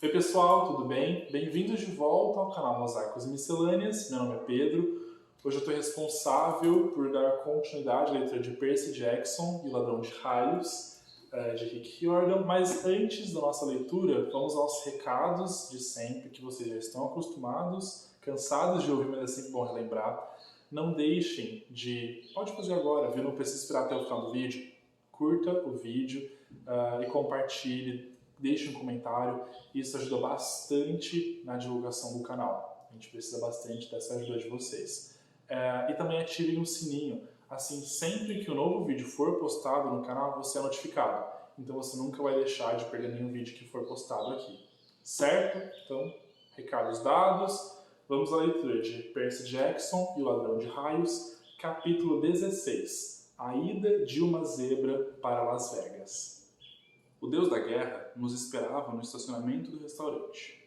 Oi pessoal, tudo bem? Bem-vindos de volta ao canal Mosaicos e Miscelâneas. Meu nome é Pedro. Hoje eu estou responsável por dar continuidade à leitura de Percy Jackson e o Ladrão de Raios, de Rick Riordan. Mas antes da nossa leitura, vamos aos recados de sempre que vocês já estão acostumados, cansados de ouvir, mas é sempre bom relembrar. Não deixem de... Pode fazer agora, viu? Não precisa esperar até o final do vídeo. Curta o vídeo e compartilhe. Deixe um comentário, isso ajuda bastante na divulgação do canal. A gente precisa bastante dessa ajuda de vocês. E também ativem o sininho, assim sempre que um novo vídeo for postado no canal, você é notificado. Então você nunca vai deixar de perder nenhum vídeo que for postado aqui. Certo? Então, recados dados. Vamos à leitura de Percy Jackson e o Ladrão de Raios, capítulo 16. A ida de uma zebra para Las Vegas. O deus da guerra nos esperava no estacionamento do restaurante.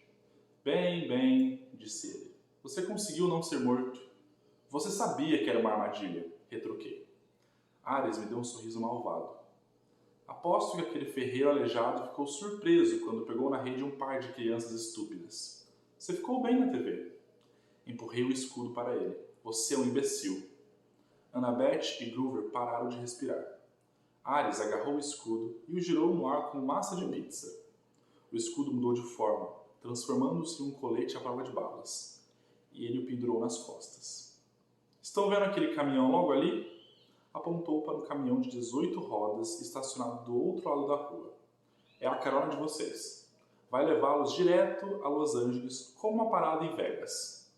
Bem, disse ele. Você conseguiu não ser morto. Você sabia que era uma armadilha, retruquei. Ares me deu um sorriso malvado. Aposto que aquele ferreiro aleijado ficou surpreso quando pegou na rede um par de crianças estúpidas. Você ficou bem na TV. Empurrei o escudo para ele. Você é um imbecil. Annabeth e Groover pararam de respirar. Ares agarrou o escudo e o girou no ar com massa de pizza. O escudo mudou de forma, transformando-se em um colete à prova de balas. E ele o pendurou nas costas. Estão vendo aquele caminhão logo ali? Apontou para um caminhão de 18 rodas estacionado do outro lado da rua. É a carona de vocês. Vai levá-los direto a Los Angeles como uma parada em Vegas.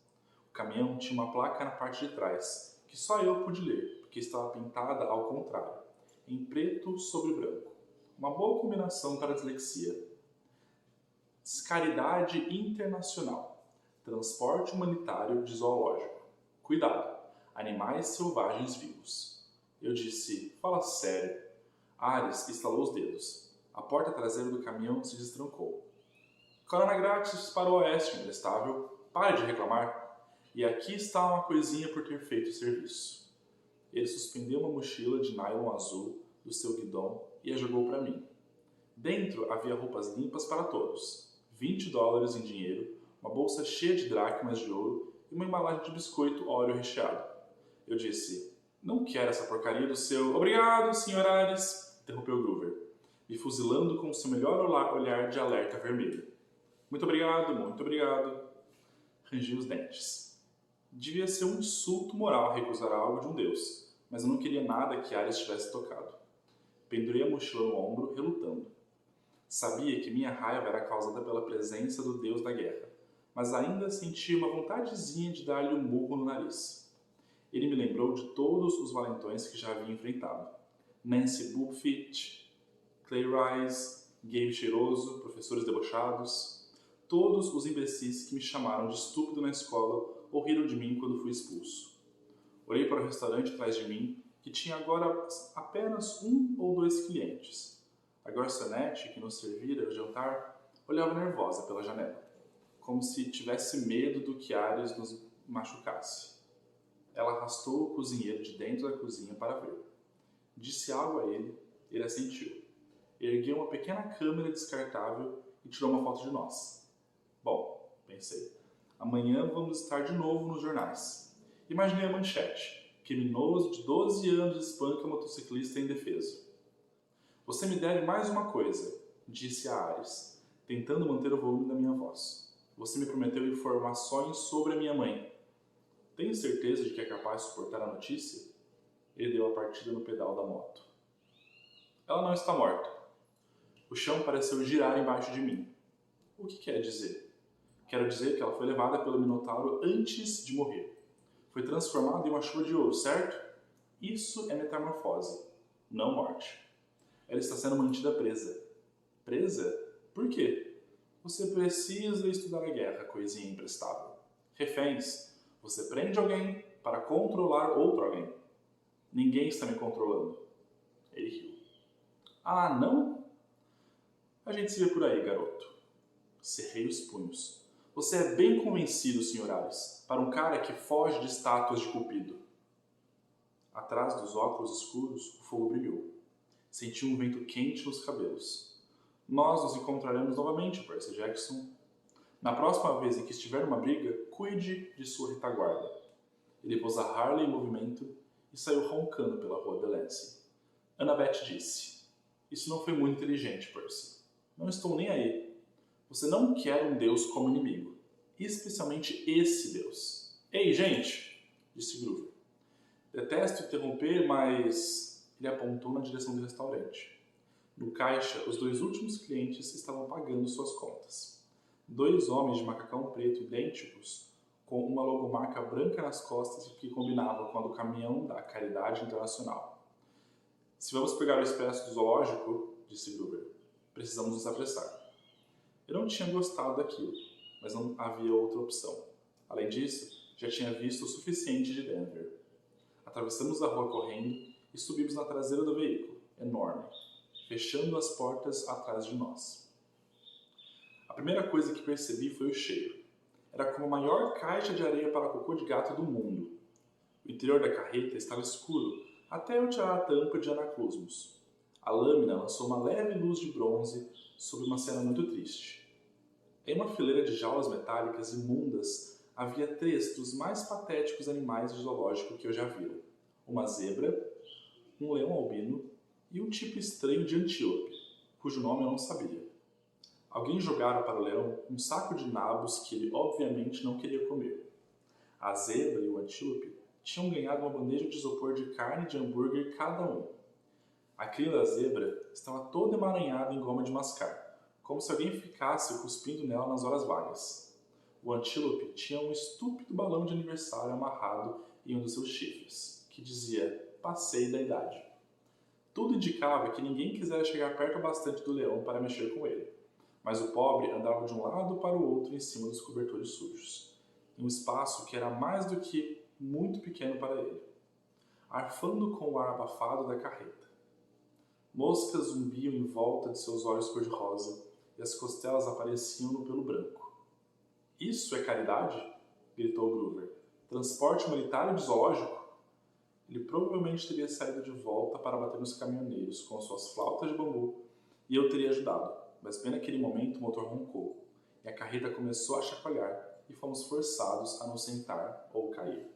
O caminhão tinha uma placa na parte de trás, que só eu pude ler, porque estava pintada ao contrário, em preto sobre branco. Uma boa combinação para a dislexia. Caridade Internacional. Transporte humanitário de zoológico. Cuidado, animais selvagens vivos. Eu disse, fala sério. Ares estalou os dedos. A porta traseira do caminhão se destrancou. Carona grátis para o oeste, imprestável. Pare de reclamar. E aqui está uma coisinha por ter feito o serviço. Ele suspendeu uma mochila de nylon azul do seu guidão e a jogou para mim. Dentro havia roupas limpas para todos, $20 em dinheiro, uma bolsa cheia de dracmas de ouro e uma embalagem de biscoito Oreo recheado. Eu disse, não quero essa porcaria do seu... Obrigado, Sr. Ares, interrompeu Groover, me fuzilando com o seu melhor olhar de alerta vermelho. Muito obrigado. Rangi os dentes. Devia ser um insulto moral recusar algo de um deus, mas eu não queria nada que Ares tivesse tocado. Pendurei a mochila no ombro, relutando. Sabia que minha raiva era causada pela presença do deus da guerra, mas ainda sentia uma vontadezinha de dar-lhe um murro no nariz. Ele me lembrou de todos os valentões que já havia enfrentado. Nancy Bullfit, Clay Rice, Gabe Cheiroso, professores debochados, todos os imbecis que me chamaram de estúpido na escola ou riram de mim quando fui expulso. Olhei para o restaurante atrás de mim, que tinha agora apenas 1 ou 2 clientes. A garçonete, que nos servira o jantar, olhava nervosa pela janela, como se tivesse medo do que Ares nos machucasse. Ela arrastou o cozinheiro de dentro da cozinha para ver. Disse algo a ele assentiu. Ergueu uma pequena câmera descartável e tirou uma foto de nós. Bom, pensei, amanhã vamos estar de novo nos jornais. Imaginei a manchete. Criminoso de 12 anos espanca motociclista indefeso. Você me deve mais uma coisa, disse a Ares, tentando manter o volume da minha voz. Você me prometeu informações sobre a minha mãe. Tenho certeza de que é capaz de suportar a notícia? Ele deu a partida no pedal da moto. Ela não está morta. O chão pareceu girar embaixo de mim. O que quer dizer? Quero dizer que ela foi levada pelo Minotauro antes de morrer. Foi transformada em uma chuva de ouro, certo? Isso é metamorfose, não morte. Ela está sendo mantida presa. Presa? Por quê? Você precisa estudar a guerra, coisinha imprestável. Reféns. Você prende alguém para controlar outro alguém. Ninguém está me controlando. Ele riu. Ah, não? A gente se vê por aí, garoto. Cerrei os punhos. Você é bem convencido, Sr. Ares, para um cara que foge de estátuas de Cupido. Atrás dos óculos escuros, o fogo brilhou. Senti um vento quente nos cabelos. Nós nos encontraremos novamente, Percy Jackson. Na próxima vez em que estiver numa briga, cuide de sua retaguarda. Ele pôs a Harley em movimento e saiu roncando pela rua Delancey. Annabeth disse: Isso não foi muito inteligente, Percy. Não estou nem aí. Você não quer um Deus como inimigo. Especialmente esse Deus. Ei, gente! Disse Groover. Detesto interromper, mas... Ele apontou na direção do restaurante. No caixa, os 2 últimos clientes estavam pagando suas contas. 2 homens de macacão preto idênticos, com uma logomarca branca nas costas que combinava com a do caminhão da Caridade Internacional. Se vamos pegar o expresso do zoológico, disse Groover, precisamos nos apressar. Eu não tinha gostado daquilo, mas não havia outra opção. Além disso, já tinha visto o suficiente de Denver. Atravessamos a rua correndo e subimos na traseira do veículo, enorme, fechando as portas atrás de nós. A primeira coisa que percebi foi o cheiro. Era como a maior caixa de areia para cocô de gato do mundo. O interior da carreta estava escuro até eu tirar a tampa de anaclusmos. A lâmina lançou uma leve luz de bronze sobre uma cena muito triste. Em uma fileira de jaulas metálicas imundas havia 3 dos mais patéticos animais de zoológico que eu já vira. Uma zebra, um leão albino e um tipo estranho de antílope, cujo nome eu não sabia. Alguém jogara para o leão um saco de nabos que ele obviamente não queria comer. A zebra e o antílope tinham ganhado uma bandeja de isopor de carne de hambúrguer cada um. A crina da zebra estava toda emaranhada em goma de mascar, como se alguém ficasse cuspindo nela nas horas vagas. O antílope tinha um estúpido balão de aniversário amarrado em um dos seus chifres, que dizia "Passei da idade". Tudo indicava que ninguém quisera chegar perto bastante do leão para mexer com ele, mas o pobre andava de um lado para o outro em cima dos cobertores sujos, em um espaço que era mais do que muito pequeno para ele, arfando com o ar abafado da carreta. Moscas zumbiam em volta de seus olhos cor-de-rosa e as costelas apareciam no pelo branco. "Isso é caridade?" gritou Groover. "Transporte humanitário de zoológico?" Ele provavelmente teria saído de volta para bater nos caminhoneiros com suas flautas de bambu e eu teria ajudado, mas bem naquele momento o motor roncou e a carreta começou a chacoalhar e fomos forçados a nos sentar ou cair.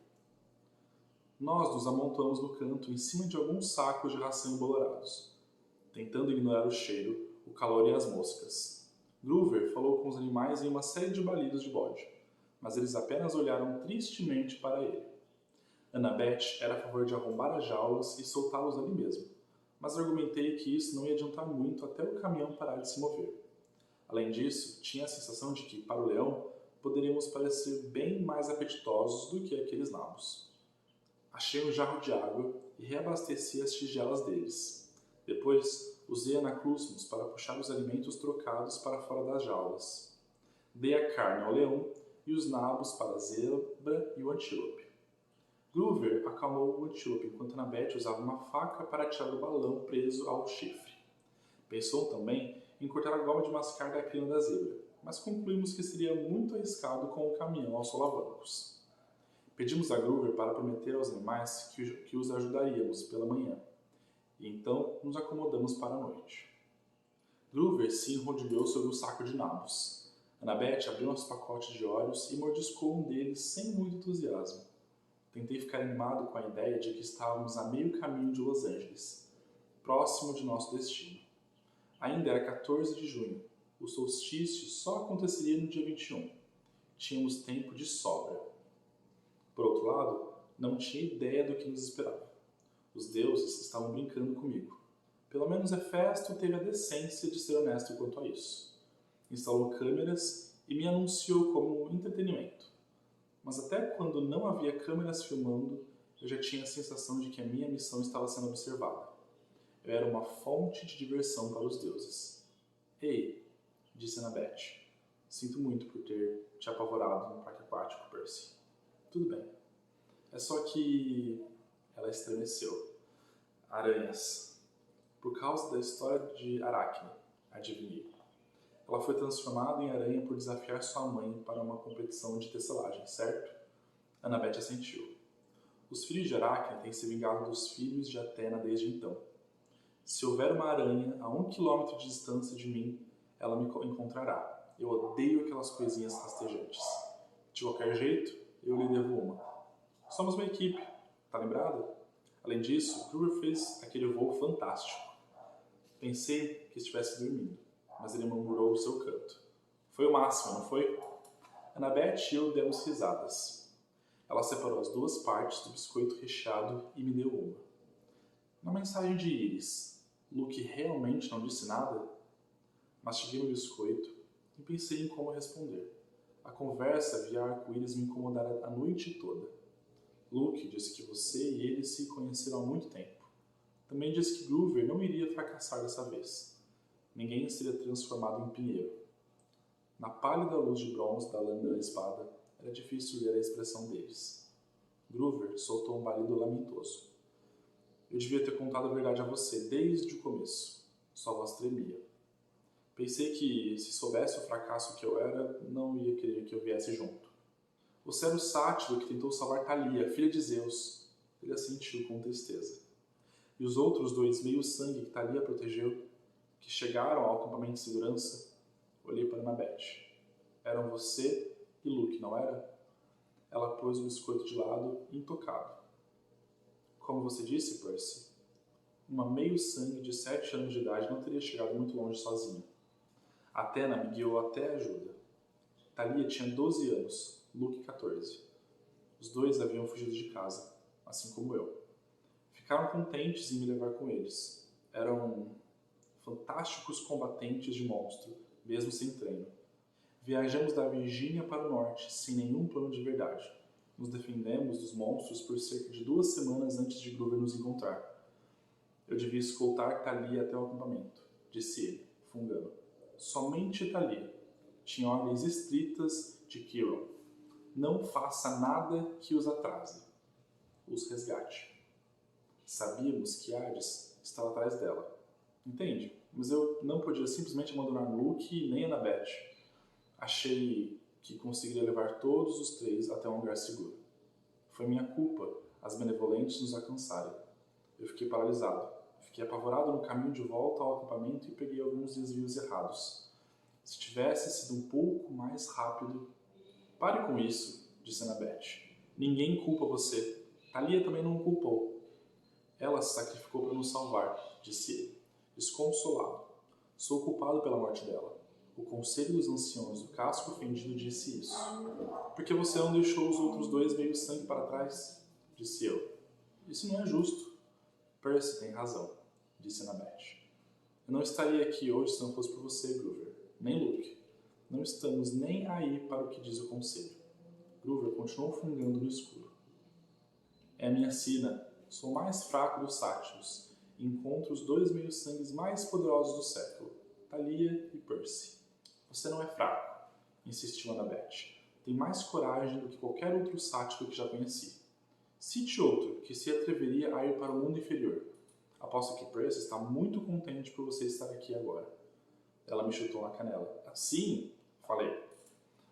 Nós nos amontoamos no canto em cima de alguns sacos de ração embolorados, tentando ignorar o cheiro, o calor e as moscas. Groover falou com os animais em uma série de balidos de bode, mas eles apenas olharam tristemente para ele. Annabeth era a favor de arrombar as jaulas e soltá-los ali mesmo, mas argumentei que isso não ia adiantar muito até o caminhão parar de se mover. Além disso, tinha a sensação de que, para o leão, poderíamos parecer bem mais apetitosos do que aqueles nabos. Achei um jarro de água e reabasteci as tigelas deles. Depois, usei anaclusmos para puxar os alimentos trocados para fora das jaulas. Dei a carne ao leão e os nabos para a zebra e o antílope. Groover acalmou o antílope enquanto Annabeth usava uma faca para tirar o balão preso ao chifre. Pensou também em cortar a goma de mascar da crina da zebra, mas concluímos que seria muito arriscado com o caminhão aos solavancos. Pedimos a Groover para prometer aos animais que os ajudaríamos pela manhã, e então nos acomodamos para a noite. Groover se enrodilhou sobre o saco de nabos. Annabeth abriu nosso pacote de óleos e mordiscou um deles sem muito entusiasmo. Tentei ficar animado com a ideia de que estávamos a meio caminho de Los Angeles, próximo de nosso destino. Ainda era 14 de junho. O solstício só aconteceria no dia 21. Tínhamos tempo de sobra. Por outro lado, não tinha ideia do que nos esperava. Os deuses estavam brincando comigo. Pelo menos Hefesto teve a decência de ser honesto quanto a isso. Instalou câmeras e me anunciou como entretenimento. Mas até quando não havia câmeras filmando, eu já tinha a sensação de que a minha missão estava sendo observada. Eu era uma fonte de diversão para os deuses. "Ei", disse Annabeth. "Sinto muito por ter te apavorado no parque aquático, Percy." "Tudo bem. É só que..." Ela estremeceu. "Aranhas. Por causa da história de Aracne, adivinhei. Ela foi transformada em aranha por desafiar sua mãe para uma competição de tecelagem, certo?" Annabeth assentiu. "Os filhos de Aracne têm se vingado dos filhos de Atena desde então. Se houver uma aranha a 1 quilômetro de distância de mim, ela me encontrará. Eu odeio aquelas coisinhas rastejantes. De qualquer jeito, eu lhe devo uma. Somos uma equipe, tá lembrado? Além disso, Gruber fez aquele voo fantástico. Pensei que estivesse dormindo, mas ele murmurou do seu canto. Foi o máximo, não foi? Annabeth e eu demos risadas. Ela separou as duas partes do biscoito recheado e me deu uma. Na mensagem de Iris, Luke realmente não disse nada? Mastiguei meu biscoito e pensei em como responder. A conversa via arco-íris me incomodara a noite toda. Luke disse que você e ele se conheceram há muito tempo. Também disse que Gruber não iria fracassar dessa vez. Ninguém seria transformado em pinheiro. Na pálida luz de bronze da lâmina da espada, era difícil ler a expressão deles. Gruber soltou um balido lamentoso. Eu devia ter contado a verdade a você desde o começo. Sua voz tremia. Pensei que, se soubesse o fracasso que eu era, não ia querer que eu viesse junto. Você era o sátiro que tentou salvar Thalia, filha de Zeus. Ele assentiu com tristeza. E os outros dois meio-sangue que Thalia protegeu, que chegaram ao acampamento de segurança, olhei para Annabeth. Eram você e Luke, não era? Ela pôs o biscoito de lado, intocado. Como você disse, Percy, uma meio-sangue de 7 anos de idade não teria chegado muito longe sozinha. Athena me guiou até a ajuda. Thalia tinha 12 anos, Luke 14. Os dois haviam fugido de casa, assim como eu. Ficaram contentes em me levar com eles. Eram fantásticos combatentes de monstro, mesmo sem treino. Viajamos da Virgínia para o norte, sem nenhum plano de verdade. Nos defendemos dos monstros por cerca de 2 semanas antes de Gruber nos encontrar. Eu devia escoltar Thalia até o acampamento, disse ele, fungando. Somente Thalia. Tinha ordens estritas de Chiron. Não faça nada que os atrase. Os resgate. Sabíamos que Hades estava atrás dela. Entende? Mas eu não podia simplesmente abandonar Luke nem Annabeth. Achei que conseguiria levar todos os 3 até um lugar seguro. Foi minha culpa as benevolentes nos alcançarem. Eu fiquei paralisado. Fiquei apavorado no caminho de volta ao acampamento e peguei alguns desvios errados. Se tivesse sido um pouco mais rápido... Pare com isso, disse Annabeth. Ninguém culpa você. Thalia também não o culpou. Ela se sacrificou para nos salvar, disse ele, desconsolado. Sou culpado pela morte dela. O conselho dos anciões do casco ofendido disse isso. Por que você não deixou os outros 2 meio-sangue para trás? Disse eu. Isso não é justo. Percy tem razão, disse Annabeth. Eu não estaria aqui hoje se não fosse por você, Gruber. Nem Luke. Não estamos nem aí para o que diz o conselho. Gruber continuou fungando no escuro. É a minha sina. Sou o mais fraco dos sátiros. E encontro os 2 meio-sangues mais poderosos do século, Thalia e Percy. Você não é fraco, insistiu Annabeth. Tem mais coragem do que qualquer outro sátiro que já conheci. Cite outro que se atreveria a ir para o mundo inferior. Aposto que Percy está muito contente por você estar aqui agora. Ela me chutou na canela. Sim, falei.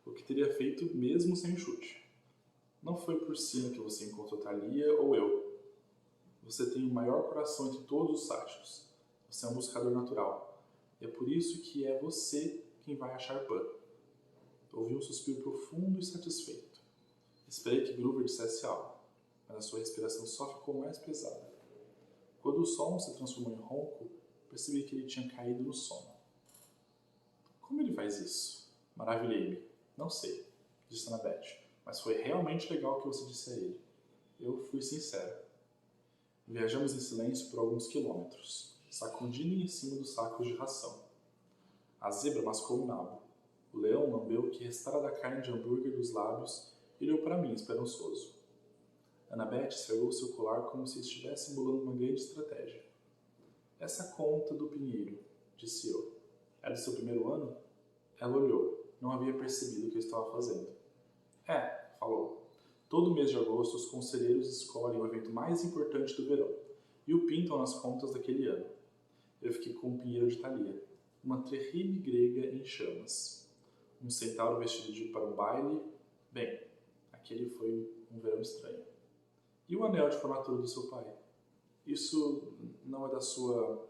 O que teria feito mesmo sem chute. Não foi por cima que você encontrou Thalia ou eu. Você tem o maior coração entre todos os sátiros. Você é um buscador natural. É por isso que é você quem vai achar Pan. Ouvi um suspiro profundo e satisfeito. Esperei que Gruber dissesse algo, mas a sua respiração só ficou mais pesada. Quando o som se transformou em ronco, percebi que ele tinha caído no sono. Como ele faz isso? Maravilhei-me. Não sei, disse Annabeth, mas foi realmente legal o que você disse a ele. Eu fui sincero. Viajamos em silêncio por alguns quilômetros, sacudindo em cima dos sacos de ração. A zebra mascou o nabo. O leão lambeu o que restara da carne de hambúrguer dos lábios e olhou para mim, esperançoso. Annabeth esfregou seu colar como se estivesse embolando uma grande estratégia. Essa conta do pinheiro, disse eu. É do seu primeiro ano? Ela olhou. Não havia percebido o que eu estava fazendo. É, falou. Todo mês de agosto, os conselheiros escolhem o evento mais importante do verão e o pintam nas contas daquele ano. Eu fiquei com o pinheiro de Thalia, uma terrine grega em chamas. Um centauro vestido de para um baile. Bem, aquele foi um verão estranho. E o anel de formatura do seu pai? Isso não é da sua...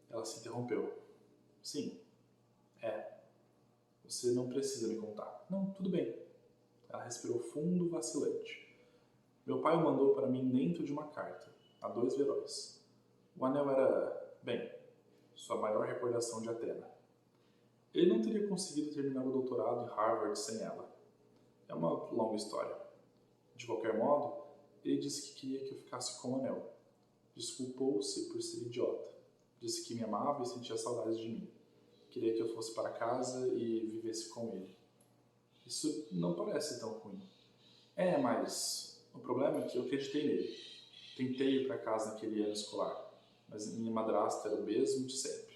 Ela se interrompeu. Sim, Você não precisa me contar. Não, tudo bem. Ela respirou fundo, vacilante. Meu pai o mandou para mim dentro de uma carta, a 2 veróis. O anel era, bem, sua maior recordação de Atena. Ele não teria conseguido terminar o doutorado em Harvard sem ela. É uma longa história. De qualquer modo, ele disse que queria que eu ficasse com o anel. Desculpou-se por ser idiota. Disse que me amava e sentia saudades de mim. Queria que eu fosse para casa e vivesse com ele. Isso não parece tão ruim. Mas o problema é que eu acreditei nele. Tentei ir para casa naquele ano escolar, mas minha madrasta era o mesmo de sempre.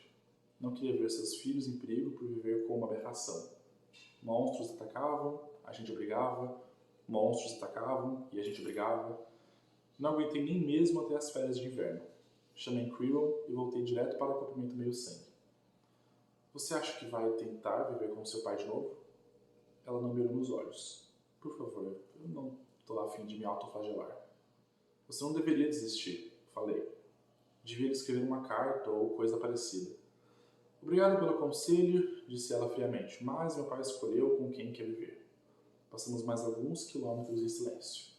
Não queria ver seus filhos em perigo por viver com uma aberração. Monstros atacavam, a gente brigava. Monstros atacavam e a gente brigava. Não aguentei nem mesmo até as férias de inverno. Chamei Creon e voltei direto para o acampamento meio-sangue. Você acha que vai tentar viver com seu pai de novo? Ela não me olhou nos olhos. Por favor, eu não estou a fim de me autoflagelar. Você não deveria desistir, falei. Devia escrever uma carta ou coisa parecida. Obrigado pelo conselho, disse ela friamente, mas meu pai escolheu com quem quer viver. Passamos mais alguns quilômetros em silêncio.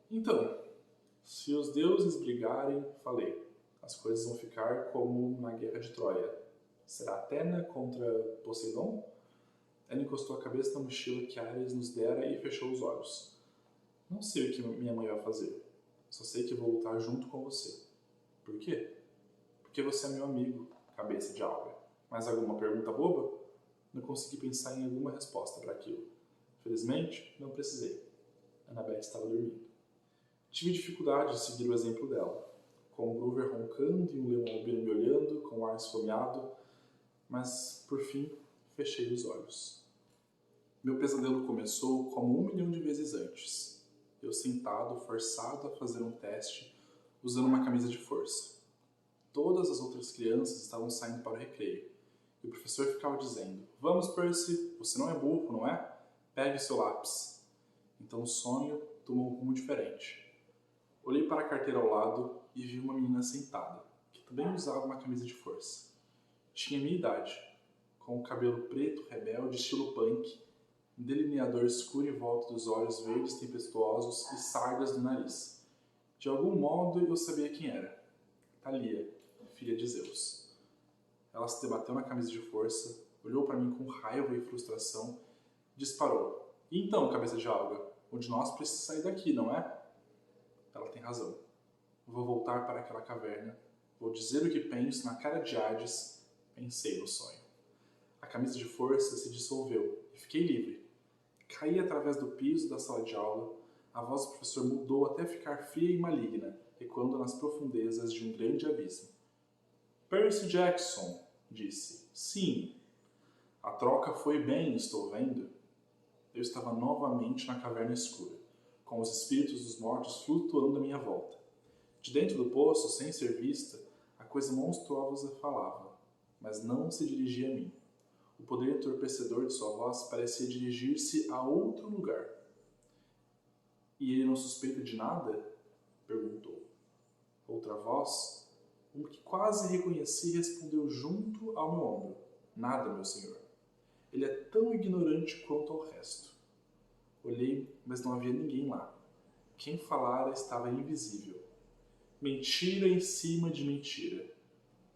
Então, se os deuses brigarem, falei, as coisas vão ficar como na guerra de Troia. Será Atena contra Poseidon? Ela encostou a cabeça na mochila que Ares nos dera e fechou os olhos. Não sei o que minha mãe vai fazer. Só sei que vou lutar junto com você. Por quê? Porque você é meu amigo, cabeça de alga. Mais alguma pergunta boba? Não consegui pensar em alguma resposta para aquilo. Felizmente, não precisei. Annabeth estava dormindo. Tive dificuldade de seguir o exemplo dela, com o Groover roncando e um leão albino me olhando com um ar esfomeado, mas, por fim, fechei os olhos. Meu pesadelo começou como 1 milhão de vezes antes. Eu sentado, forçado a fazer um teste, usando uma camisa de força. Todas as outras crianças estavam saindo para o recreio, e o professor ficava dizendo, vamos, Percy, você não é burro, não é? Pegue seu lápis. Então o sonho tomou um rumo diferente. Olhei para a carteira ao lado e vi uma menina sentada, que também usava uma camisa de força. Tinha minha idade, com o cabelo preto rebelde, estilo punk, um delineador escuro em volta dos olhos verdes tempestuosos e sardas no nariz. De algum modo eu sabia quem era. Thalia, filha de Zeus. Ela se debateu na camisa de força, olhou para mim com raiva e frustração, disparou. E então, cabeça de alga, um de nós precisa sair daqui, não é? Ela tem razão. Vou voltar para aquela caverna, vou dizer o que penso na cara de Hades, pensei no sonho. A camisa de força se dissolveu e fiquei livre. Caí através do piso da sala de aula, a voz do professor mudou até ficar fria e maligna, ecoando nas profundezas de um grande abismo. Percy Jackson, disse. Sim. A troca foi bem, estou vendo. Eu estava novamente na caverna escura, com os espíritos dos mortos flutuando à minha volta. De dentro do poço, sem ser vista, a coisa monstruosa falava, mas não se dirigia a mim. O poder entorpecedor de sua voz parecia dirigir-se a outro lugar. E ele não suspeita de nada? Perguntou. Outra voz, uma que quase reconheci, respondeu junto ao meu ombro. Nada, meu senhor. Ele é tão ignorante quanto ao resto. Olhei, mas não havia ninguém lá. Quem falara estava invisível. Mentira em cima de mentira.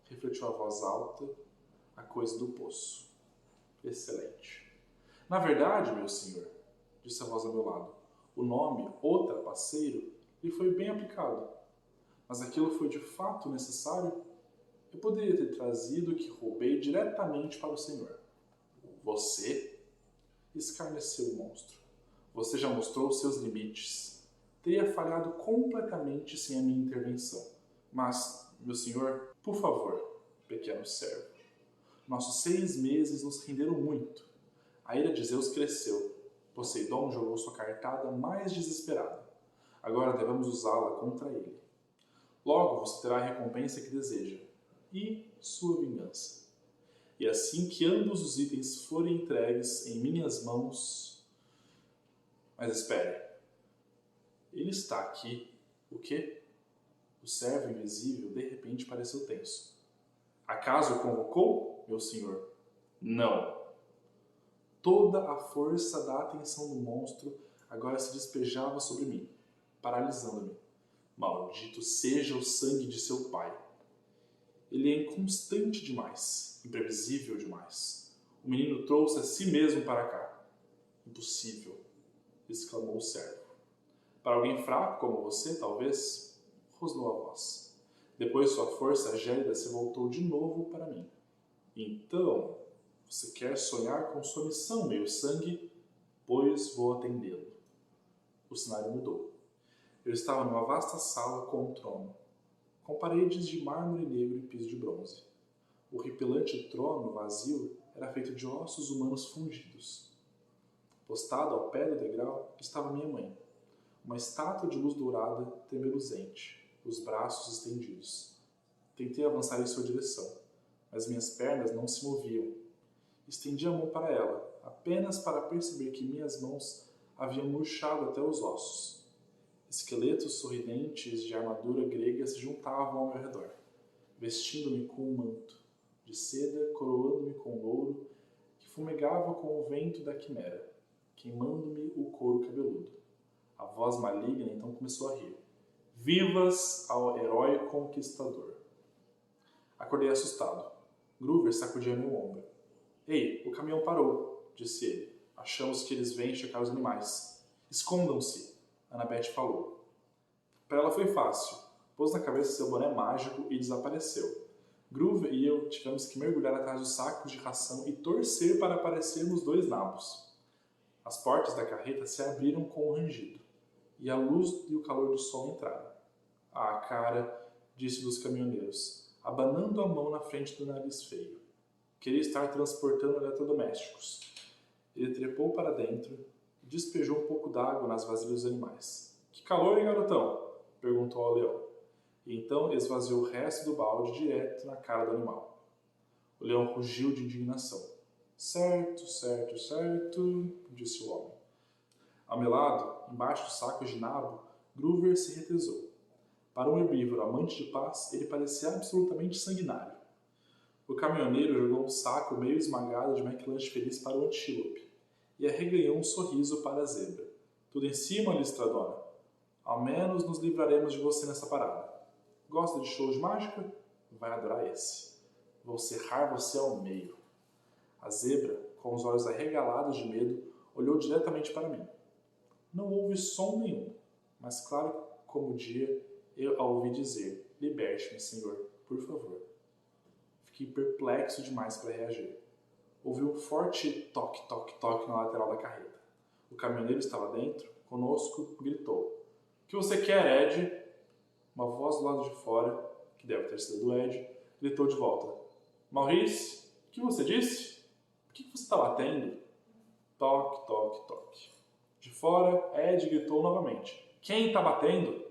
Refletiu a voz alta, a coisa do poço. Excelente. Na verdade, meu senhor, disse a voz ao meu lado, o nome, o trapaceiro, lhe foi bem aplicado. Mas aquilo foi de fato necessário? Eu poderia ter trazido o que roubei diretamente para o senhor. Você? Escarneceu o monstro. Você já mostrou os seus limites. Teria falhado completamente sem a minha intervenção. Mas, meu senhor, por favor, pequeno servo. Nossos 6 meses nos renderam muito. A ira de Zeus cresceu. Poseidon jogou sua cartada mais desesperada. Agora devemos usá-la contra ele. Logo você terá a recompensa que deseja. E sua vingança. E assim que ambos os itens forem entregues em minhas mãos... Mas espere. Ele está aqui. O quê? O servo invisível de repente pareceu tenso. Acaso o convocou, meu senhor? Não. Toda a força da atenção do monstro agora se despejava sobre mim, paralisando-me. Maldito seja o sangue de seu pai. Ele é inconstante demais, imprevisível demais. O menino trouxe a si mesmo para cá. Impossível, exclamou o servo. Para alguém fraco como você, talvez, rosnou a voz. Depois sua força gélida se voltou de novo para mim. Então, você quer sonhar com sua missão, meio sangue? Pois vou atendê-lo. O cenário mudou. Eu estava numa vasta sala com um trono, com paredes de mármore negro e piso de bronze. O horripilante trono vazio era feito de ossos humanos fundidos. Postada ao pé do degrau estava minha mãe, uma estátua de luz dourada tremeluzente, os braços estendidos. Tentei avançar em sua direção, mas minhas pernas não se moviam. Estendi a mão para ela, apenas para perceber que minhas mãos haviam murchado até os ossos. Esqueletos sorridentes de armadura grega se juntavam ao meu redor, vestindo-me com um manto de seda, coroando-me com louro, que fumegava com o vento da quimera, queimando-me o couro cabeludo. A voz maligna então começou a rir. Vivas ao herói conquistador! Acordei assustado. Groover sacudia meu ombro. Ei, o caminhão parou, disse ele. Achamos que eles vêm checar os animais. Escondam-se, Annabeth falou. Para ela foi fácil. Pôs na cabeça seu boné mágico e desapareceu. Groover e eu tivemos que mergulhar atrás dos sacos de ração e torcer para aparecermos dois nabos. As portas da carreta se abriram com um rangido, e a luz e o calor do sol entraram. Ah, cara, disse um dos caminhoneiros, abanando a mão na frente do nariz feio. Queria estar transportando eletrodomésticos. Ele trepou para dentro e despejou um pouco d'água nas vasilhas dos animais. Que calor, hein, garotão? Perguntou ao leão. E então esvaziou o resto do balde direto na cara do animal. O leão rugiu de indignação. Certo, certo, certo, disse o homem. Ao meu lado, embaixo dos sacos de nabo, Groover se retesou. Para um herbívoro amante de paz, ele parecia absolutamente sanguinário. O caminhoneiro jogou um saco meio esmagado de McLanche feliz para o antílope e arreganhou um sorriso para a zebra. Tudo em cima, listradona? Ao menos nos livraremos de você nessa parada. Gosta de show de mágica? Vai adorar esse. Vou serrar você ao meio. A zebra, com os olhos arregalados de medo, olhou diretamente para mim. Não houve som nenhum, mas claro como o dia eu a ouvi dizer, liberte-me, senhor, por favor. Fiquei perplexo demais para reagir. Ouvi um forte toque, toque, toque na lateral da carreta. O caminhoneiro estava dentro, conosco, gritou. O que você quer, Ed? Uma voz do lado de fora, que deve ter sido do Ed, gritou de volta. Maurice, o que você disse? Por que você está batendo? Toque, toque, toque. De fora, Ed gritou novamente. Quem está batendo?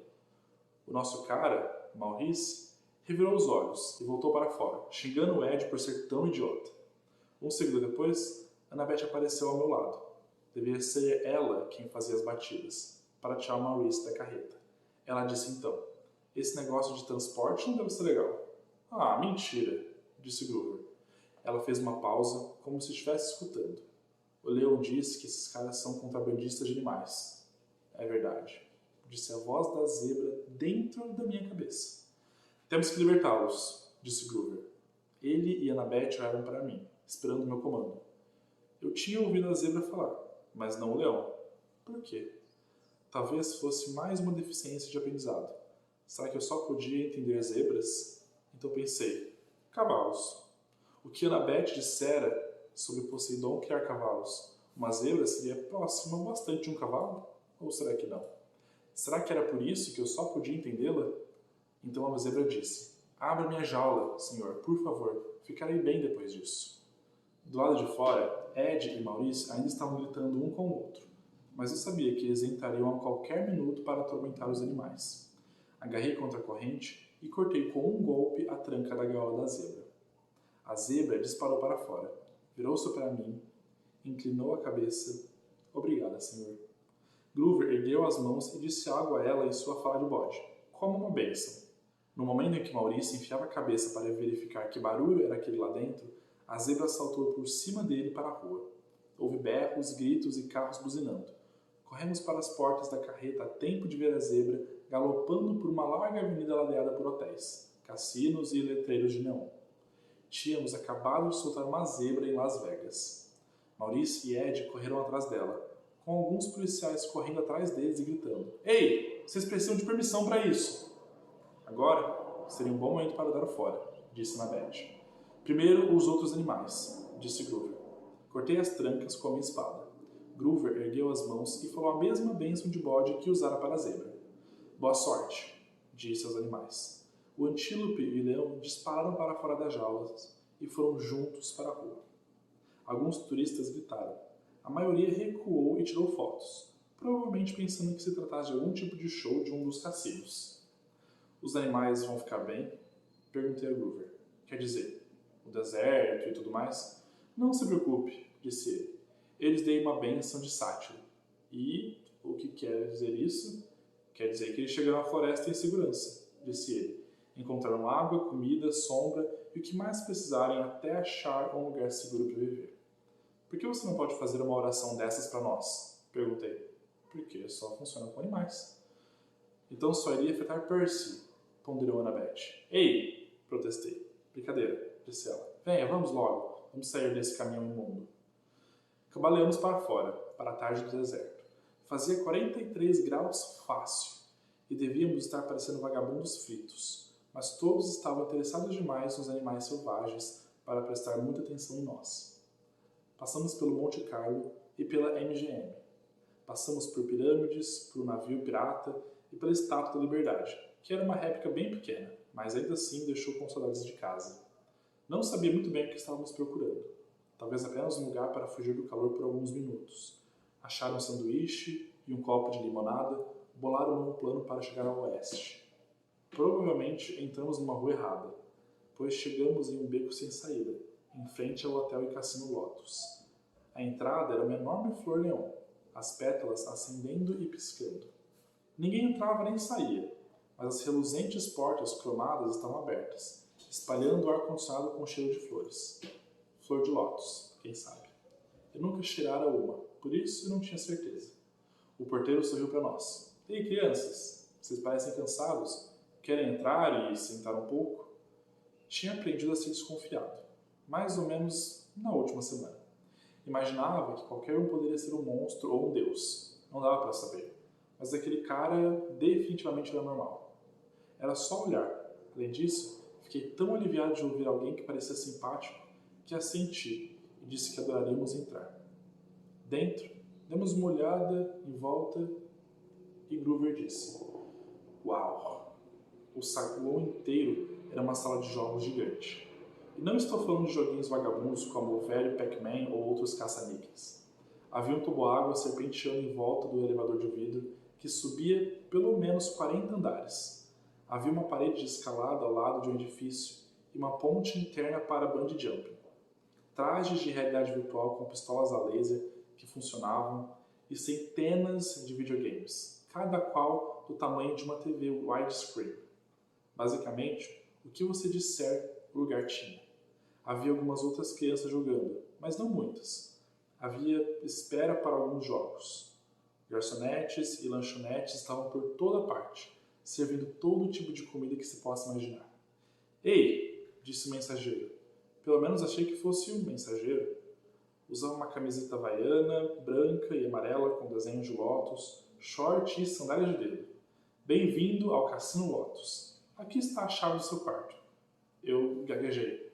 O nosso cara, Maurice, revirou os olhos e voltou para fora, xingando o Ed por ser tão idiota. Um segundo depois, Annabeth apareceu ao meu lado. Devia ser ela quem fazia as batidas, para tirar o Maurice da carreta. Ela disse então, esse negócio de transporte não deve ser legal. Ah, mentira, disse Groover. Ela fez uma pausa, como se estivesse escutando. O leão disse que esses caras são contrabandistas de animais. É verdade, disse a voz da zebra dentro da minha cabeça. Temos que libertá-los, disse Groover. Ele e Annabeth olharam para mim, esperando meu comando. Eu tinha ouvido a zebra falar, mas não o leão. Por quê? Talvez fosse mais uma deficiência de aprendizado. Será que eu só podia entender zebras? Então pensei, cavalos. O que Annabeth dissera sobre Poseidon criar cavalos? Uma zebra seria próxima bastante de um cavalo? Ou será que não? Será que era por isso que eu só podia entendê-la? Então a zebra disse, abra minha jaula, senhor, por favor, ficarei bem depois disso. Do lado de fora, Ed e Maurice ainda estavam gritando um com o outro, mas eu sabia que eles entrariam a qualquer minuto para atormentar os animais. Agarrei contra a corrente e cortei com um golpe a tranca da gaiola da zebra. A zebra disparou para fora, virou-se para mim, inclinou a cabeça. Obrigada, senhor. Groover ergueu as mãos e disse algo a ela em sua fala de bode, como uma bênção. No momento em que Maurice enfiava a cabeça para verificar que barulho era aquele lá dentro, A zebra saltou por cima dele para a rua. Houve berros, gritos e carros buzinando. Corremos para as portas da carreta a tempo de ver a zebra galopando por uma larga avenida ladeada por hotéis, cassinos e letreiros de neon. Tínhamos acabado de soltar uma zebra em Las Vegas. Maurice e Ed correram atrás dela, com alguns policiais correndo atrás deles e gritando: "Ei, vocês precisam de permissão para isso!" "Agora seria um bom momento para dar fora", disse Annabeth. "Primeiro os outros animais", disse Groover. Cortei as trancas com a minha espada. Groover ergueu as mãos e falou a mesma bênção de bode que usara para a zebra. "Boa sorte", disse aos animais. O antílope e o leão dispararam para fora das jaulas e foram juntos para a rua. Alguns turistas gritaram. A maioria recuou e tirou fotos, provavelmente pensando que se tratasse de algum tipo de show de um dos cassinos. "Os animais vão ficar bem?" Perguntei a Groover. "Quer dizer, o deserto e tudo mais?" "Não se preocupe", disse ele. "Eu lhes dei uma bênção de sátiro." "E o que quer dizer isso?" "Quer dizer que eles chegaram à floresta em segurança", disse ele. "Encontraram água, comida, sombra e o que mais precisarem até achar um lugar seguro para viver." "Por que você não pode fazer uma oração dessas para nós?" Perguntei. "Porque só funciona com animais." "Então só iria afetar Percy", ponderou Annabeth. "Ei!" protestei. "Brincadeira", disse ela. "Venha, vamos logo. Vamos sair desse caminhão imundo." Cambaleamos para fora, para a tarde do deserto. Fazia 43 graus fácil, e devíamos estar parecendo vagabundos fritos, mas todos estavam interessados demais nos animais selvagens para prestar muita atenção em nós. Passamos pelo Monte Carlo e pela MGM. Passamos por pirâmides, por um navio pirata e pela Estátua da Liberdade, que era uma réplica bem pequena, mas ainda assim deixou com saudades de casa. Não sabia muito bem o que estávamos procurando. Talvez apenas um lugar para fugir do calor por alguns minutos. Achar um sanduíche e um copo de limonada, bolar um novo plano para chegar ao oeste. Provavelmente entramos numa rua errada, pois chegamos em um beco sem saída, em frente ao hotel e cassino Lotus. A entrada era uma enorme flor neon, as pétalas acendendo e piscando. Ninguém entrava nem saía, mas as reluzentes portas cromadas estavam abertas, espalhando o ar-condicionado com cheiro de flores. Flor de lótus, quem sabe. Eu nunca cheirara uma, por isso eu não tinha certeza. O porteiro sorriu para nós. "Ei, crianças, vocês parecem cansados. Querem entrar e sentar um pouco?" Tinha aprendido a ser desconfiado, mais ou menos na última semana. Imaginava que qualquer um poderia ser um monstro ou um deus. Não dava para saber. Mas aquele cara definitivamente era normal. Era só olhar. Além disso, fiquei tão aliviado de ouvir alguém que parecia simpático que assenti e disse que adoraríamos entrar. Dentro, demos uma olhada em volta e Groover disse: "Uau!" O salão inteiro era uma sala de jogos gigante. E não estou falando de joguinhos vagabundos como o velho Pac-Man ou outros caça-níqueis. Havia um toboágua serpenteando em volta do elevador de vidro que subia pelo menos 40 andares. Havia uma parede de escalada ao lado de um edifício e uma ponte interna para bungee jumping. Trajes de realidade virtual com pistolas a laser que funcionavam e centenas de videogames, cada qual do tamanho de uma TV widescreen. Basicamente, o que você disser, o lugar tinha. Havia algumas outras crianças jogando, mas não muitas. Havia espera para alguns jogos. Garçonetes e lanchonetes estavam por toda parte, servindo todo tipo de comida que se possa imaginar. "Ei!" disse o mensageiro. Pelo menos achei que fosse um mensageiro. Usava uma camiseta havaiana, branca e amarela com desenhos de lótus, short e sandálias de dedo. "Bem-vindo ao Cassino Lotus. Aqui está a chave do seu quarto." Eu gaguejei.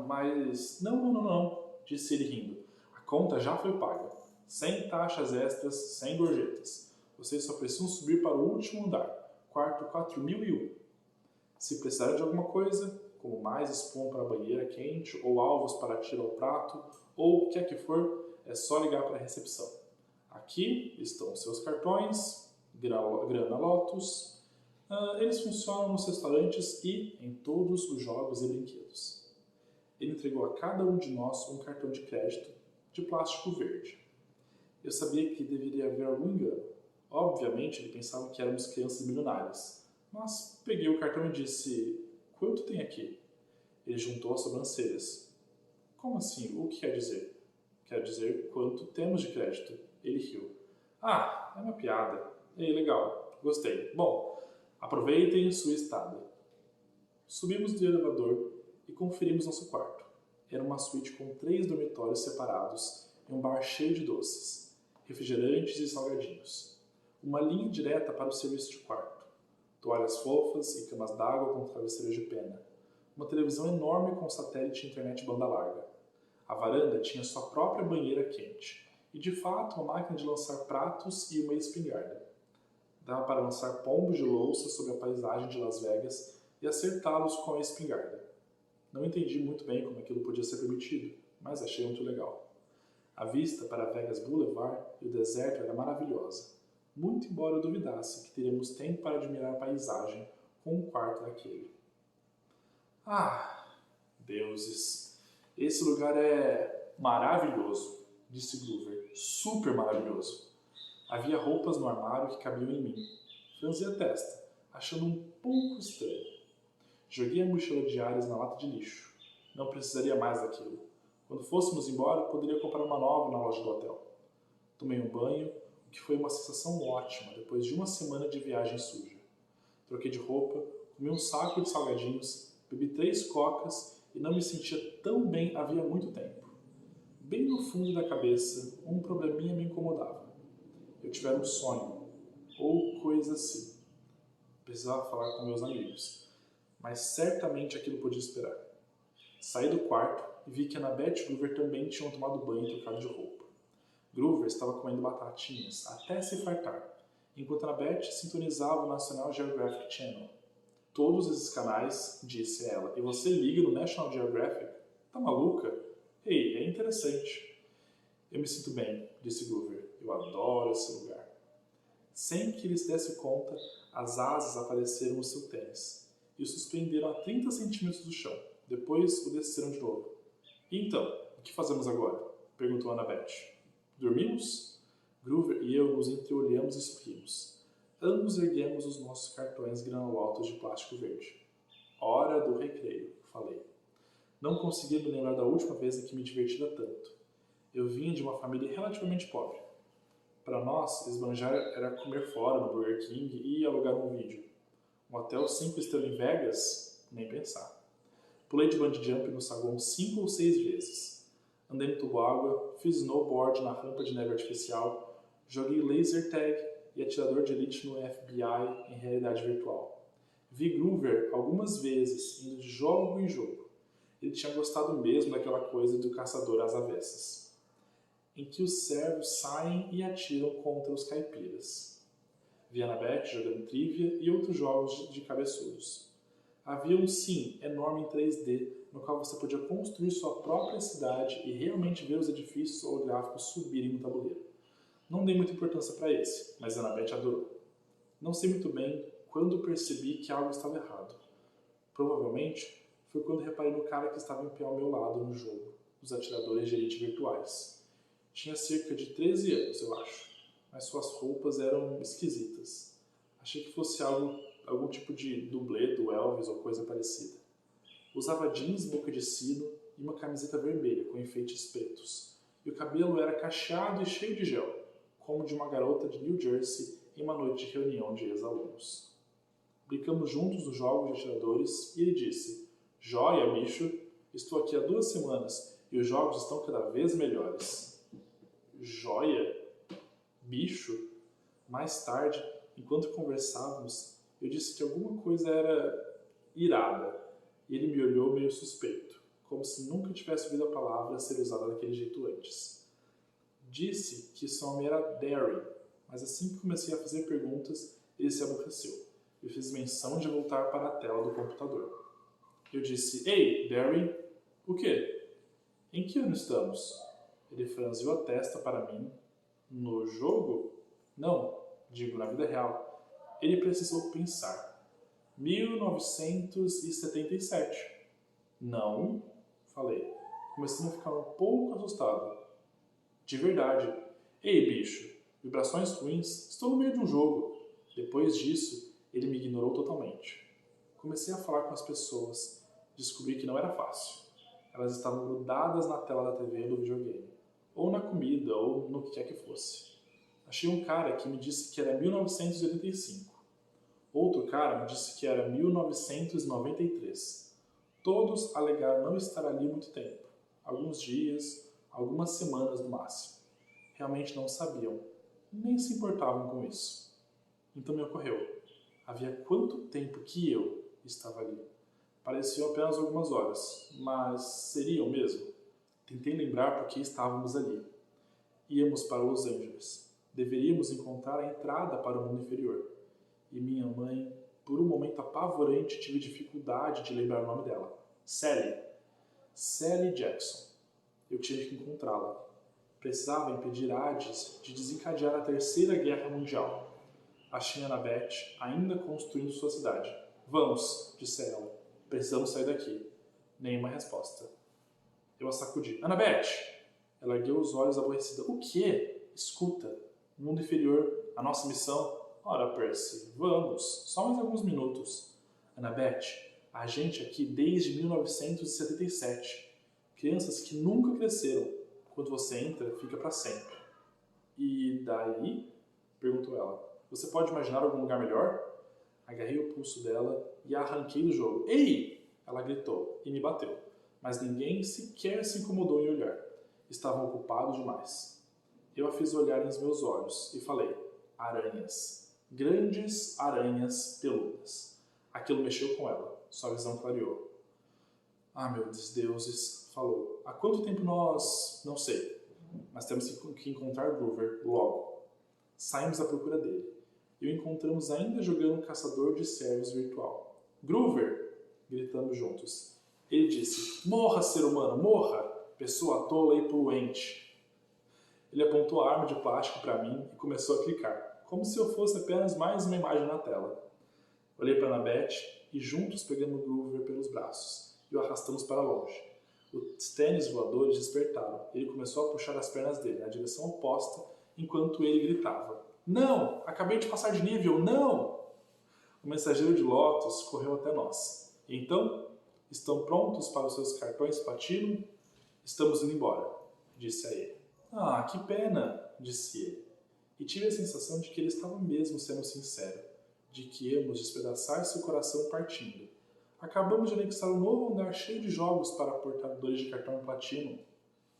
Mas... Não, disse ele rindo. "A conta já foi paga. Sem taxas extras, sem gorjetas. Vocês só precisam subir para o último andar, quarto 4001. Se precisar de alguma coisa, como mais espuma para a banheira quente, ou alvos para tirar o prato, ou o que quer que for, é só ligar para a recepção. Aqui estão seus cartões, grana Lotus. Eles funcionam nos restaurantes e em todos os jogos e brinquedos." Ele entregou a cada um de nós um cartão de crédito de plástico verde. Eu sabia que deveria haver algum engano. Obviamente, ele pensava que éramos crianças milionárias. Mas peguei o cartão e disse: "Quanto tem aqui?" Ele juntou as sobrancelhas. Como assim? O que quer dizer? Quer dizer quanto temos de crédito. Ele riu. Ah, é uma piada. Ei, legal. Gostei. Bom, aproveitem sua estada. Subimos do elevador e conferimos nosso quarto. Era uma suíte com 3 dormitórios separados e um bar cheio de doces, refrigerantes e salgadinhos. Uma linha direta para o serviço de quarto. Toalhas fofas e camas d'água com travesseiros de pena. Uma televisão enorme com satélite e internet banda larga. A varanda tinha sua própria banheira quente e, de fato, uma máquina de lançar pratos e uma espingarda. Dava para lançar pombos de louça sobre a paisagem de Las Vegas e acertá-los com a espingarda. Não entendi muito bem como aquilo podia ser permitido, mas achei muito legal. A vista para Vegas Boulevard e o deserto era maravilhosa, muito embora eu duvidasse que teríamos tempo para admirar a paisagem com um quarto daquele. Ah, deuses, esse lugar é maravilhoso, disse Groover, super maravilhoso. Havia roupas no armário que cabiam em mim. Franzi a testa, achando um pouco estranho. Joguei a mochila de Ares na lata de lixo. Não precisaria mais daquilo. Quando fôssemos embora, poderia comprar uma nova na loja do hotel. Tomei um banho, o que foi uma sensação ótima depois de uma semana de viagem suja. Troquei de roupa, comi um saco de salgadinhos, bebi 3 cocas e não me sentia tão bem havia muito tempo. Bem no fundo da cabeça, um probleminha me incomodava. Eu tivera um sonho, ou coisa assim. Precisava falar com meus amigos, mas certamente aquilo podia esperar. Saí do quarto e vi que Annabeth e Groover também tinham tomado banho e trocado de roupa. Groover estava comendo batatinhas até se fartar, enquanto Annabeth sintonizava o National Geographic Channel. Todos esses canais, disse ela, e você liga no National Geographic? Tá maluca? Ei, é interessante. Eu me sinto bem, disse Groover. Eu adoro esse lugar. Sem que ele se desse conta, as asas apareceram no seu tênis e o suspenderam a 30 centímetros do chão. Depois o desceram de novo. E então, o que fazemos agora? Perguntou Annabeth. Dormimos? Groover e eu nos entreolhamos e sorrimos. Ambos erguemos os nossos cartões granulosos de plástico verde. Hora do recreio, falei. Não conseguia me lembrar da última vez em que me divertira tanto. Eu vinha de uma família relativamente pobre. Para nós, esbanjar era comer fora no Burger King e alugar um vídeo. Um hotel 5 estrelas em Vegas? Nem pensar. Pulei de bungee jump no saguão 5 ou 6 vezes. Andei no tubo-água, fiz snowboard na rampa de neve artificial, joguei laser tag e atirador de elite no FBI em realidade virtual. Vi Groover algumas vezes, indo de jogo em jogo. Ele tinha gostado mesmo daquela coisa do caçador às avessas, em que os servos saem e atiram contra os caipiras. Vi Annabeth jogando trivia e outros jogos de cabeçudos. Havia um sim enorme em 3D, no qual você podia construir sua própria cidade e realmente ver os edifícios holográficos subirem no tabuleiro. Não dei muita importância para esse, mas Annabeth adorou. Não sei muito bem quando percebi que algo estava errado. Provavelmente foi quando reparei no cara que estava em pé ao meu lado no jogo, dos atiradores de elite virtuais. Tinha cerca de 13 anos, eu acho, mas suas roupas eram esquisitas. Achei que fosse algum tipo de dublê do Elvis ou coisa parecida. Usava jeans boca de sino e uma camiseta vermelha com enfeites pretos. E o cabelo era cacheado e cheio de gel, como de uma garota de New Jersey em uma noite de reunião de ex-alunos. Brincamos juntos nos jogos de atiradores e ele disse: "Joia, bicho, estou aqui há 2 semanas e os jogos estão cada vez melhores." Joia? Bicho? Mais tarde, enquanto conversávamos, eu disse que alguma coisa era irada e ele me olhou meio suspeito, como se nunca tivesse ouvido a palavra ser usada daquele jeito antes. Disse que seu nome era Darry, mas assim que comecei a fazer perguntas, ele se aborreceu e fez menção de voltar para a tela do computador. Eu disse: "Ei, Darry, o quê? Em que ano estamos?" Ele franziu a testa para mim. "No jogo? Não, digo na vida real." Ele precisou pensar. 1977. Não, falei, começando a ficar um pouco assustado. De verdade. Ei, bicho, vibrações ruins, estou no meio de um jogo. Depois disso, ele me ignorou totalmente. Comecei a falar com as pessoas. Descobri que não era fácil. Elas estavam grudadas na tela da TV do videogame, ou na comida, ou no que quer que fosse. Achei um cara que me disse que era 1985. Outro cara me disse que era 1993. Todos alegaram não estar ali muito tempo. Alguns dias, algumas semanas no máximo. Realmente não sabiam, nem se importavam com isso. Então me ocorreu. Havia quanto tempo que eu estava ali? Pareciam apenas algumas horas, mas seriam mesmo? Tentei lembrar por que estávamos ali. Íamos para Los Angeles. Deveríamos encontrar a entrada para o mundo inferior. E minha mãe, por um momento apavorante, tive dificuldade de lembrar o nome dela. Sally. Sally Jackson. Eu tive que encontrá-la. Precisava impedir Hades de desencadear a Terceira Guerra Mundial. Achei Annabeth ainda construindo sua cidade. Vamos, disse ela. Precisamos sair daqui. Nenhuma resposta. Eu a sacudi. Annabeth! Ela ergueu os olhos aborrecida. O quê? Escuta. Mundo inferior. A nossa missão. Ora, Percy, vamos. Só mais alguns minutos. Annabeth, a gente aqui desde 1977. Crianças que nunca cresceram. Quando você entra, fica para sempre. E daí? Perguntou ela. Você pode imaginar algum lugar melhor? Agarrei o pulso dela e a arranquei do jogo. Ei! Ela gritou e me bateu. Mas ninguém sequer se incomodou em olhar. Estavam ocupados demais. Eu a fiz olhar nos meus olhos e falei, aranhas. Grandes aranhas peludas. Aquilo mexeu com ela. Sua visão clareou. Ah, meus deuses, falou. Há quanto tempo nós... Não sei. Mas temos que encontrar Groover logo. Saímos à procura dele. E o encontramos ainda jogando caçador de servos virtual. Groover! Gritamos juntos. Ele disse, morra, ser humano, morra! Pessoa tola e poluente. Ele apontou a arma de plástico para mim e começou a clicar, como se eu fosse apenas mais uma imagem na tela. Olhei para Annabeth e juntos pegamos Groover pelos braços e o arrastamos para longe. Os tênis voadores despertaram e ele começou a puxar as pernas dele na direção oposta enquanto ele gritava. Não! Acabei de passar de nível! Não! O mensageiro de Lotus correu até nós. E então, estão prontos para os seus cartões platino? Estamos indo embora, disse a ele. Ah, que pena, disse ele. E tive a sensação de que ele estava mesmo sendo sincero, de que íamos despedaçar seu coração partindo. Acabamos de anexar um novo andar cheio de jogos para portadores de cartão platino.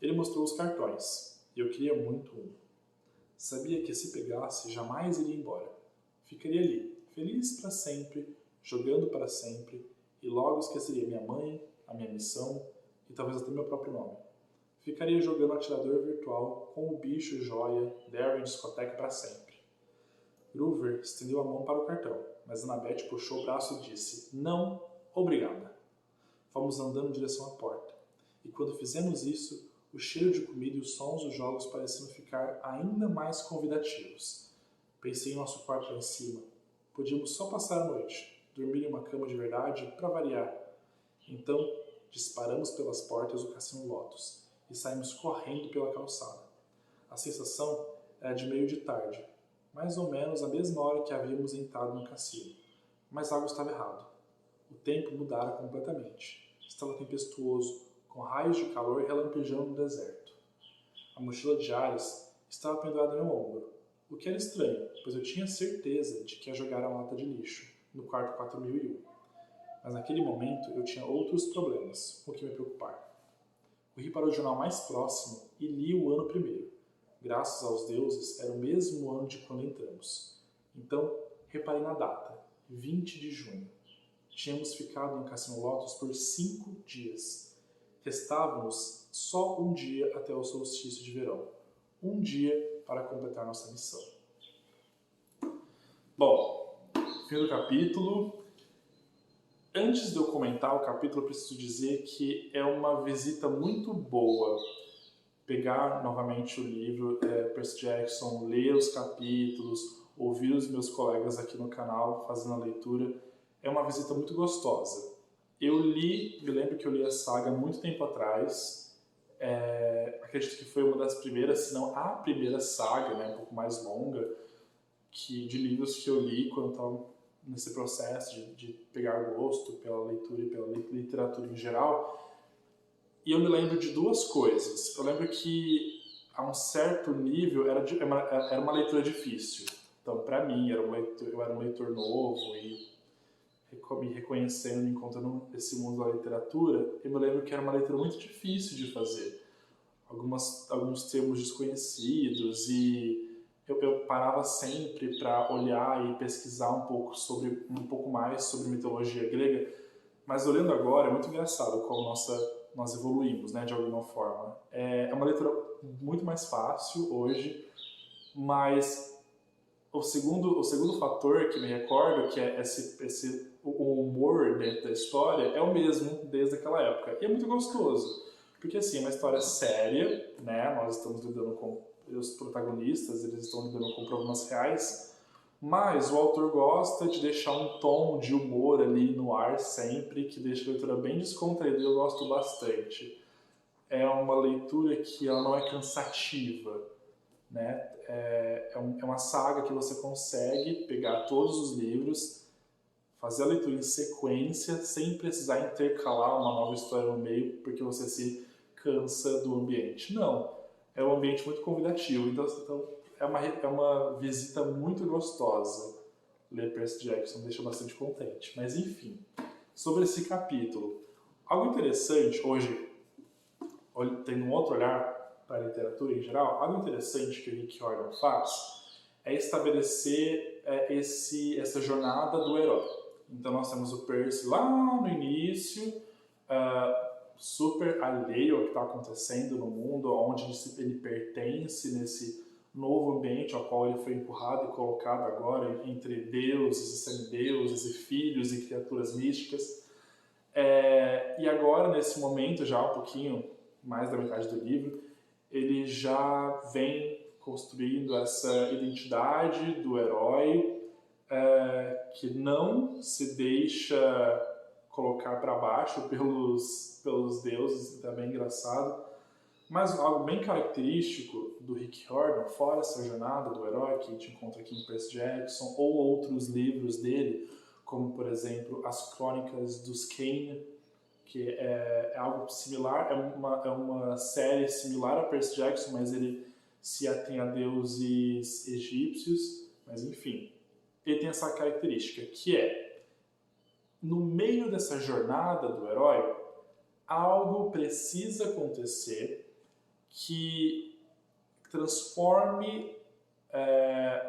Ele mostrou os cartões, e eu queria muito um. Sabia que se pegasse, jamais iria embora. Ficaria ali, feliz para sempre, jogando para sempre, e logo esqueceria minha mãe, a minha missão, e talvez até meu próprio nome. Ficaria jogando atirador virtual com o bicho joia, Darwin discoteca para sempre. Groover estendeu a mão para o cartão, mas Annabeth puxou o braço e disse, não, obrigada. Fomos andando em direção à porta, e quando fizemos isso, o cheiro de comida e os sons dos jogos pareciam ficar ainda mais convidativos. Pensei em nosso quarto lá em cima. Podíamos só passar a noite, dormir em uma cama de verdade, para variar. Então, disparamos pelas portas do Cassino Lotus e saímos correndo pela calçada. A sensação era de meio de tarde, mais ou menos a mesma hora que havíamos entrado no cassino. Mas algo estava errado. O tempo mudara completamente. Estava tempestuoso, com raios de calor relampejando no deserto. A mochila de Ares estava pendurada no meu ombro, o que era estranho, pois eu tinha certeza de que ia jogar a lata de lixo, no quarto 4001. Mas naquele momento eu tinha outros problemas com o que me preocupar. Corri para o jornal mais próximo e li o ano primeiro. Graças aos deuses, era o mesmo ano de quando entramos. Então, reparei na data, 20 de junho. Tínhamos ficado no Cassino Lotus por 5 dias. Restava-nos só um dia até o solstício de verão. Um dia para completar nossa missão. Bom, fim do capítulo. Antes de eu comentar o capítulo, eu preciso dizer que é uma visita muito boa pegar novamente o livro, Percy Jackson, ler os capítulos, ouvir os meus colegas aqui no canal fazendo a leitura. É uma visita muito gostosa. Eu me lembro que eu li a saga há muito tempo atrás. Acredito que foi uma das primeiras, se não a primeira saga, né, um pouco mais longa, de livros que eu li quando eu estava nesse processo de pegar gosto pela leitura e pela literatura em geral. E eu me lembro de duas coisas. Eu lembro que, a um certo nível, era uma leitura difícil. Então, para mim, eu era um leitor novo e me reconhecendo, me encontrando nesse mundo da literatura, eu me lembro que era uma leitura muito difícil de fazer. Alguns termos desconhecidos e eu parava sempre para olhar e pesquisar um pouco mais sobre mitologia grega, mas olhando agora é muito engraçado como nós evoluímos, né, de alguma forma. É uma leitura muito mais fácil hoje, mas o segundo fator que me recordo, que é o humor dentro da história, é o mesmo desde aquela época. E é muito gostoso, porque assim, é uma história séria, né? Nós estamos lidando com os protagonistas, eles estão lidando com problemas reais, mas o autor gosta de deixar um tom de humor ali no ar sempre, que deixa a leitura bem descontraída e eu gosto bastante. É uma leitura que ela não é cansativa, né? É uma saga que você consegue pegar todos os livros, fazer a leitura em sequência, sem precisar intercalar uma nova história no meio, porque você se cansa do ambiente. Não, é um ambiente muito convidativo, então é uma visita muito gostosa. Ler Percy Jackson deixa bastante contente. Mas enfim, sobre esse capítulo. Algo interessante, hoje, tendo um outro olhar para a literatura em geral, algo interessante que o Rick Riordan faz é estabelecer essa jornada do herói. Então nós temos o Percy lá no início, super alheio ao que está acontecendo no mundo, onde ele pertence nesse novo ambiente ao qual ele foi empurrado e colocado agora entre deuses e semideuses e filhos e criaturas místicas. E agora, nesse momento, já um pouquinho mais da metade do livro, ele já vem construindo essa identidade do herói que não se deixa colocar para baixo pelos deuses, é bem engraçado. Mas algo bem característico do Rick Riordan, fora essa jornada do herói que a gente encontra aqui em Percy Jackson, ou outros livros dele, como, por exemplo, As Crônicas dos Kane, que é algo similar, é uma série similar a Percy Jackson, mas ele se atém a deuses egípcios, mas enfim, ele tem essa característica, que é, no meio dessa jornada do herói, algo precisa acontecer que transforme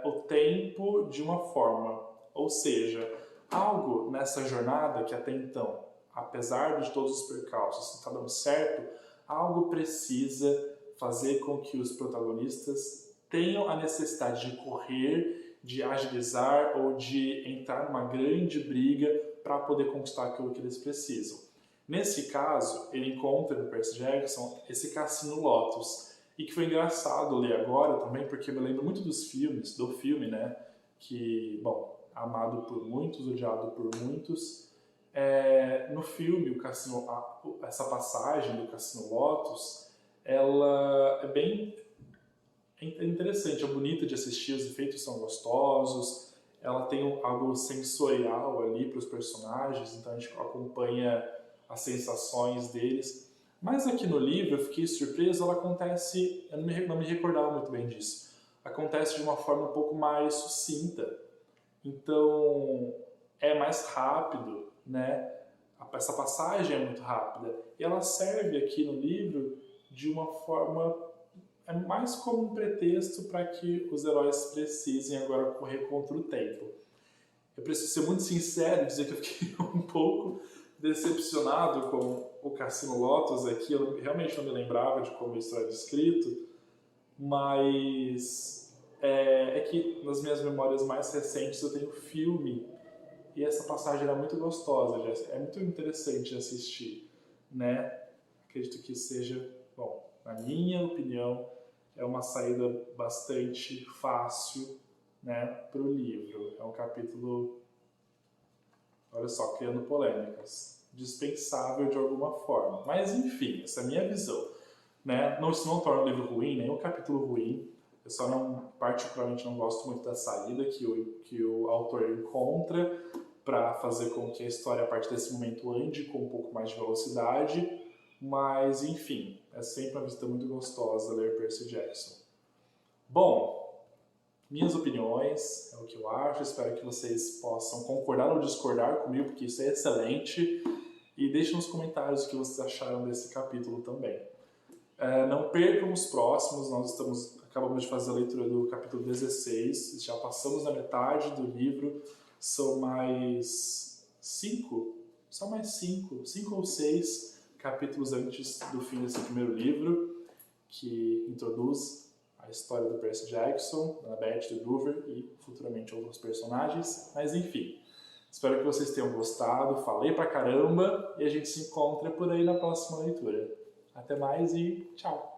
o tempo de uma forma, ou seja, algo nessa jornada que até então, apesar de todos os percalços, está dando certo, algo precisa fazer com que os protagonistas tenham a necessidade de correr, de agilizar ou de entrar numa grande briga para poder conquistar aquilo que eles precisam. Nesse caso, ele encontra no Percy Jackson esse Cassino Lotus, e que foi engraçado ler agora também, porque eu me lembro muito do filme, né, que, bom, amado por muitos, odiado por muitos. No filme, essa passagem do Cassino Lotus, ela é bem interessante, é bonita de assistir, os efeitos são gostosos, ela tem algo sensorial ali para os personagens, então a gente acompanha as sensações deles. Mas aqui no livro eu fiquei surpreso, ela acontece, eu não me recordava muito bem disso, acontece de uma forma um pouco mais sucinta, então é mais rápido, né? Essa passagem é muito rápida e ela serve aqui no livro de uma forma mais como um pretexto para que os heróis precisem agora correr contra o tempo. Eu preciso ser muito sincero e dizer que eu fiquei um pouco decepcionado com o Cassino Lotus aqui. Eu realmente não me lembrava de como isso era escrito, mas é que nas minhas memórias mais recentes eu tenho filme e essa passagem era muito gostosa, é muito interessante de assistir, né? Acredito que seja, bom, na minha opinião, é uma saída bastante fácil, né, para o livro. É um capítulo, olha só, criando polêmicas, dispensável de alguma forma. Mas enfim, essa é a minha visão, né? Isso não torna o livro ruim, nem o capítulo ruim. Eu só particularmente não gosto muito da saída que o autor encontra para fazer com que a história, a partir desse momento, ande com um pouco mais de velocidade. Mas, enfim, é sempre uma visita muito gostosa ler Percy Jackson. Bom, minhas opiniões, é o que eu acho, espero que vocês possam concordar ou discordar comigo, porque isso é excelente. E deixem nos comentários o que vocês acharam desse capítulo também. Não percam os próximos, nós acabamos de fazer a leitura do capítulo 16, já passamos da metade do livro, são mais 5 ou 6 capítulos antes do fim desse primeiro livro, que introduz a história do Percy Jackson, da Beth, do Groover e futuramente outros personagens, mas enfim. Espero que vocês tenham gostado, falei pra caramba e a gente se encontra por aí na próxima leitura. Até mais e tchau!